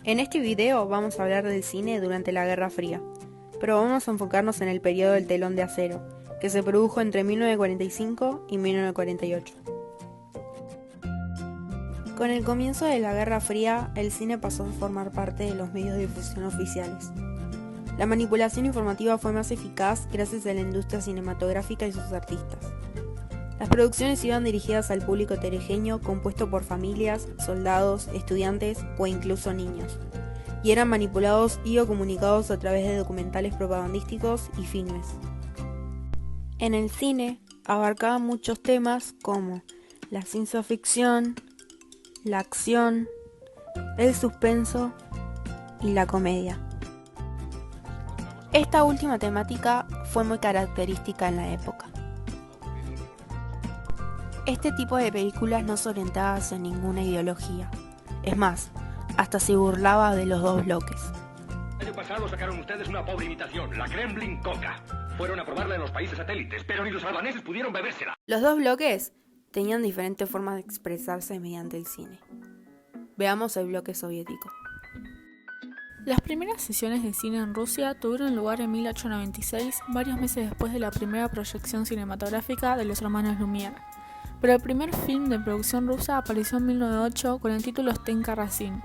En este video vamos a hablar del cine durante la Guerra Fría, pero vamos a enfocarnos en el periodo del telón de acero, que se produjo entre 1945 y 1948. Con el comienzo de la Guerra Fría, el cine pasó a formar parte de los medios de difusión oficiales. La manipulación informativa fue más eficaz gracias a la industria cinematográfica y sus artistas. Las producciones iban dirigidas al público heterogéneo compuesto por familias, soldados, estudiantes o incluso niños, y eran manipulados y o comunicados a través de documentales propagandísticos y filmes. En el cine abarcaban muchos temas como la ciencia ficción, la acción, el suspenso y la comedia. Esta última temática fue muy característica en la época. Este tipo de películas no se orientaba hacia ninguna ideología. Es más, hasta se burlaba de los dos bloques. El año pasado sacaron ustedes una pobre imitación, la Kremlin Coca. Fueron a probarla en los países satélites, pero ni los albaneses pudieron bebérsela. Los dos bloques tenían diferentes formas de expresarse mediante el cine. Veamos el bloque soviético. Las primeras sesiones de cine en Rusia tuvieron lugar en 1896, varios meses después de la primera proyección cinematográfica de los hermanos Lumière. Pero el primer film de producción rusa apareció en 1908 con el título Stenka Razin.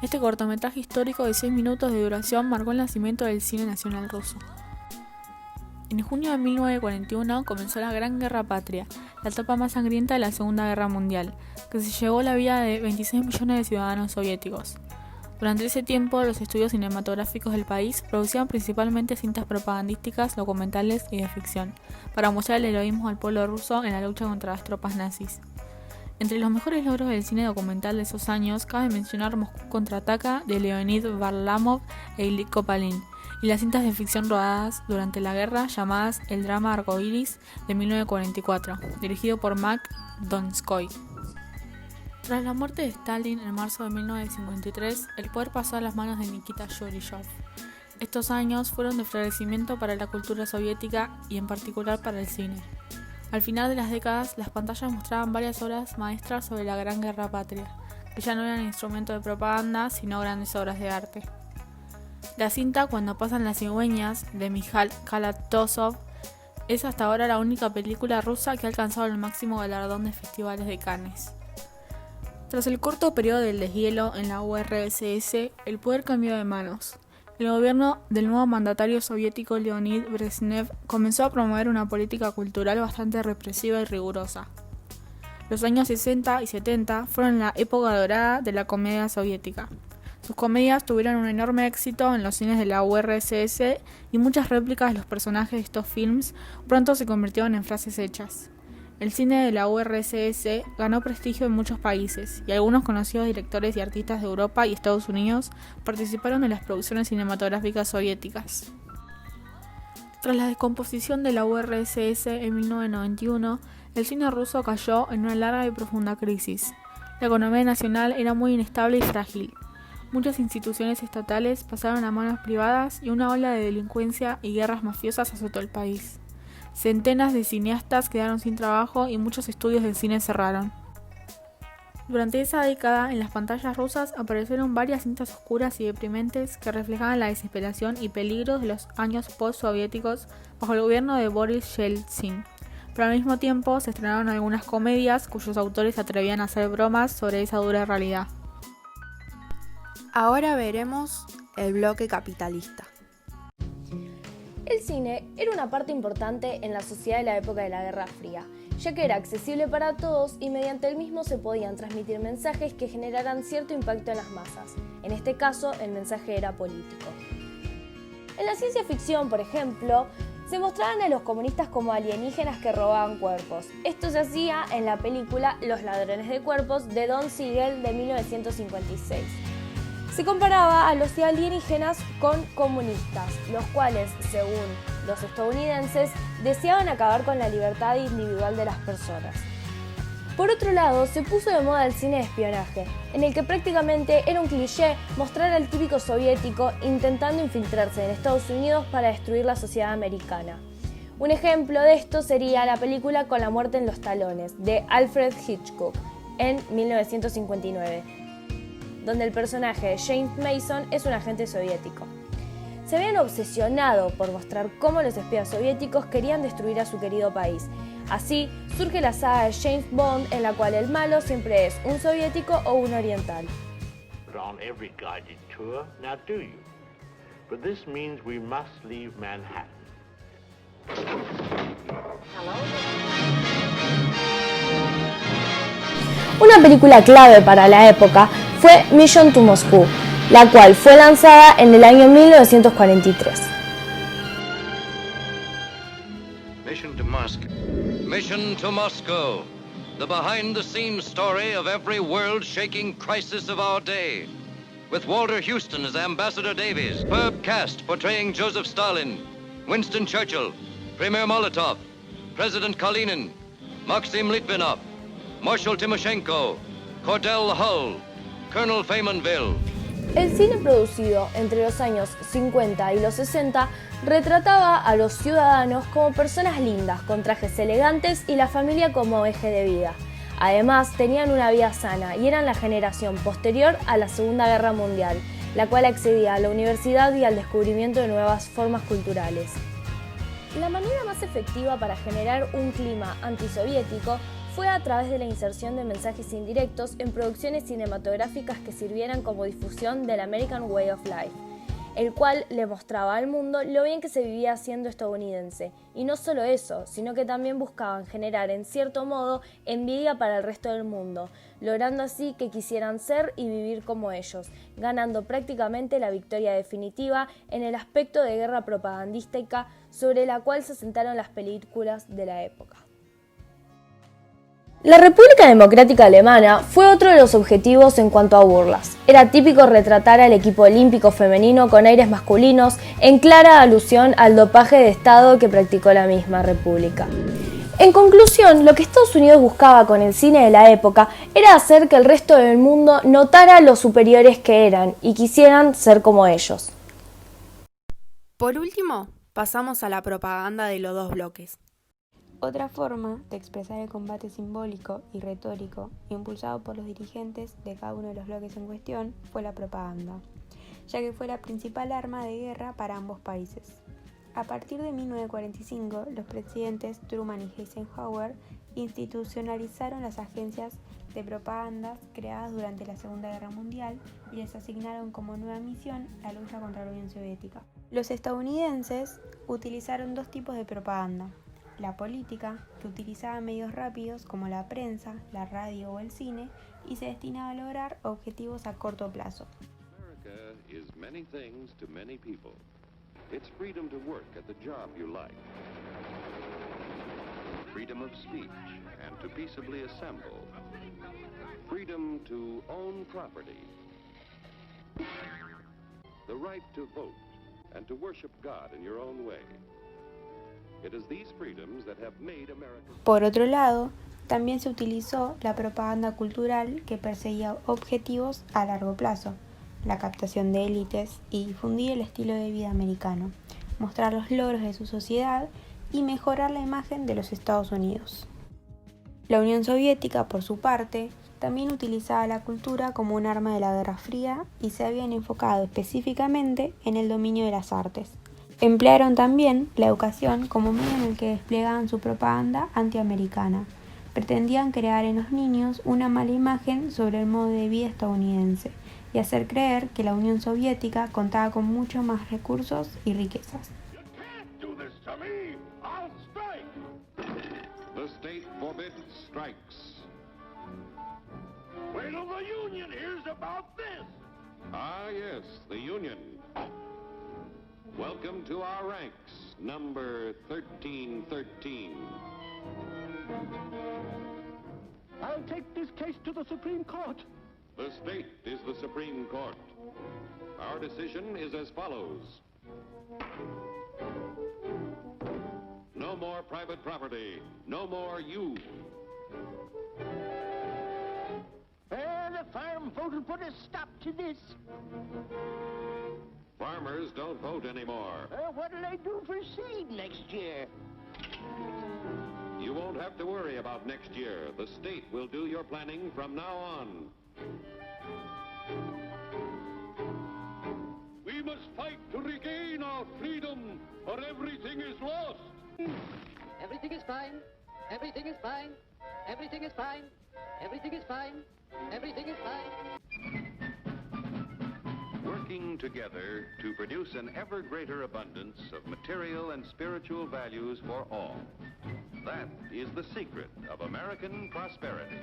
Este cortometraje histórico de 6 minutos de duración marcó el nacimiento del cine nacional ruso. En junio de 1941 comenzó la Gran Guerra Patria, la etapa más sangrienta de la Segunda Guerra Mundial, que se llevó la vida de 26 millones de ciudadanos soviéticos. Durante ese tiempo, los estudios cinematográficos del país producían principalmente cintas propagandísticas, documentales y de ficción, para mostrar el heroísmo del pueblo ruso en la lucha contra las tropas nazis. Entre los mejores logros del cine documental de esos años, cabe mencionar Moscú contraataca de Leonid Varlamov e Ilik Kopalin, y las cintas de ficción rodadas durante la guerra llamadas El drama arcoíris de 1944, dirigido por Max Donskoy. Tras la muerte de Stalin en marzo de 1953, el poder pasó a las manos de Nikita Khrushchev. Estos años fueron de florecimiento para la cultura soviética y en particular para el cine. Al final de las décadas, las pantallas mostraban varias obras maestras sobre la Gran Guerra Patria, que ya no eran instrumentos de propaganda, sino grandes obras de arte. La cinta Cuando pasan las cigüeñas, de Mikhail Kalatozov, es hasta ahora la única película rusa que ha alcanzado el máximo galardón de festivales de Cannes. Tras el corto periodo del deshielo en la URSS, el poder cambió de manos. El gobierno del nuevo mandatario soviético Leonid Brezhnev comenzó a promover una política cultural bastante represiva y rigurosa. Los años 60 y 70 fueron la época dorada de la comedia soviética. Sus comedias tuvieron un enorme éxito en los cines de la URSS y muchas réplicas de los personajes de estos films pronto se convirtieron en frases hechas. El cine de la URSS ganó prestigio en muchos países y algunos conocidos directores y artistas de Europa y Estados Unidos participaron en las producciones cinematográficas soviéticas. Tras la descomposición de la URSS en 1991, el cine ruso cayó en una larga y profunda crisis. La economía nacional era muy inestable y frágil. Muchas instituciones estatales pasaron a manos privadas y una ola de delincuencia y guerras mafiosas azotó el país. Centenas de cineastas quedaron sin trabajo y muchos estudios de cine cerraron. Durante esa década, en las pantallas rusas aparecieron varias cintas oscuras y deprimentes que reflejaban la desesperación y peligros de los años post-soviéticos bajo el gobierno de Boris Yeltsin. Pero al mismo tiempo se estrenaron algunas comedias cuyos autores se atrevían a hacer bromas sobre esa dura realidad. Ahora veremos el bloque capitalista. El cine era una parte importante en la sociedad de la época de la Guerra Fría, ya que era accesible para todos y mediante el mismo se podían transmitir mensajes que generaran cierto impacto en las masas. En este caso, el mensaje era político. En la ciencia ficción, por ejemplo, se mostraban a los comunistas como alienígenas que robaban cuerpos. Esto se hacía en la película Los ladrones de cuerpos de Don Siegel de 1956. Se comparaba a los alienígenas con comunistas, los cuales, según los estadounidenses, deseaban acabar con la libertad individual de las personas. Por otro lado, se puso de moda el cine de espionaje, en el que prácticamente era un cliché mostrar al típico soviético intentando infiltrarse en Estados Unidos para destruir la sociedad americana. Un ejemplo de esto sería la película Con la muerte en los talones, de Alfred Hitchcock, en 1959. donde el personaje de James Mason es un agente soviético. Se habían obsesionado por mostrar cómo los espías soviéticos querían destruir a su querido país. Así surge la saga de James Bond, en la cual el malo siempre es un soviético o un oriental. But on every guided tour, now do you? But this means we must leave Manhattan. Una película clave para la época fue Mission to Moscow, la cual fue lanzada en el año 1943. Mission to Moscow. Mission to Moscow. The behind-the-scenes story of every world-shaking crisis of our day. With Walter Houston as Ambassador Davies, superb cast portraying Joseph Stalin, Winston Churchill, Premier Molotov, President Kalinin, Maxim Litvinov, Marshal Timoshenko, Cordell Hull, Colonel Faymanville. El cine producido entre los años 50 y los 60 retrataba a los ciudadanos como personas lindas, con trajes elegantes y la familia como eje de vida. Además, tenían una vida sana y eran la generación posterior a la Segunda Guerra Mundial, la cual accedía a la universidad y al descubrimiento de nuevas formas culturales. La manera más efectiva para generar un clima antisoviético fue a través de la inserción de mensajes indirectos en producciones cinematográficas que sirvieran como difusión del American Way of Life, el cual le mostraba al mundo lo bien que se vivía siendo estadounidense. Y no solo eso, sino que también buscaban generar en cierto modo envidia para el resto del mundo, logrando así que quisieran ser y vivir como ellos, ganando prácticamente la victoria definitiva en el aspecto de guerra propagandística sobre la cual se asentaron las películas de la época. La República Democrática Alemana fue otro de los objetivos en cuanto a burlas. Era típico retratar al equipo olímpico femenino con aires masculinos, en clara alusión al dopaje de Estado que practicó la misma república. En conclusión, lo que Estados Unidos buscaba con el cine de la época era hacer que el resto del mundo notara lo superiores que eran y quisieran ser como ellos. Por último, pasamos a la propaganda de los dos bloques. Otra forma de expresar el combate simbólico y retórico impulsado por los dirigentes de cada uno de los bloques en cuestión fue la propaganda, ya que fue la principal arma de guerra para ambos países. A partir de 1945, los presidentes Truman y Eisenhower institucionalizaron las agencias de propaganda creadas durante la Segunda Guerra Mundial y les asignaron como nueva misión la lucha contra la Unión Soviética. Los estadounidenses utilizaron dos tipos de propaganda: la política, que utilizaba medios rápidos como la prensa, la radio o el cine, y se destinaba a lograr objetivos a corto plazo. America is many things to many people. It's freedom to work at the job you like. Freedom of speech and to peaceably assemble. Freedom to own property. The right to vote and to worship God in your own way. It is these freedoms that have made America. Por otro lado, también se utilizó la propaganda cultural, que perseguía objetivos a largo plazo: la captación de élites y difundir el estilo de vida americano, mostrar los logros de su sociedad y mejorar la imagen de los Estados Unidos. La Unión Soviética, por su parte, también utilizaba la cultura como un arma de la Guerra Fría y se habían enfocado específicamente en el dominio de las artes. Emplearon también la educación como medio en el que desplegaban su propaganda antiamericana. Pretendían crear en los niños una mala imagen sobre el modo de vida estadounidense y hacer creer que la Unión Soviética contaba con mucho más recursos y riquezas. The state forbids strikes. Wait till the Union hears about this. Ah, yes, the Union. Welcome to our ranks, number 1313. I'll take this case to the Supreme Court. The state is the Supreme Court. Our decision is as follows. No more private property. No more you. The farm vote will put a stop to this. Farmers don't vote anymore. What'll they do for seed next year? You won't have to worry about next year. The state will do your planning from now on. or everything is lost. Everything is fine. Everything is fine. Everything is fine. Everything is fine. Everything is fine. Working together to produce an ever greater abundance of material and spiritual values for all. That is the secret of American prosperity.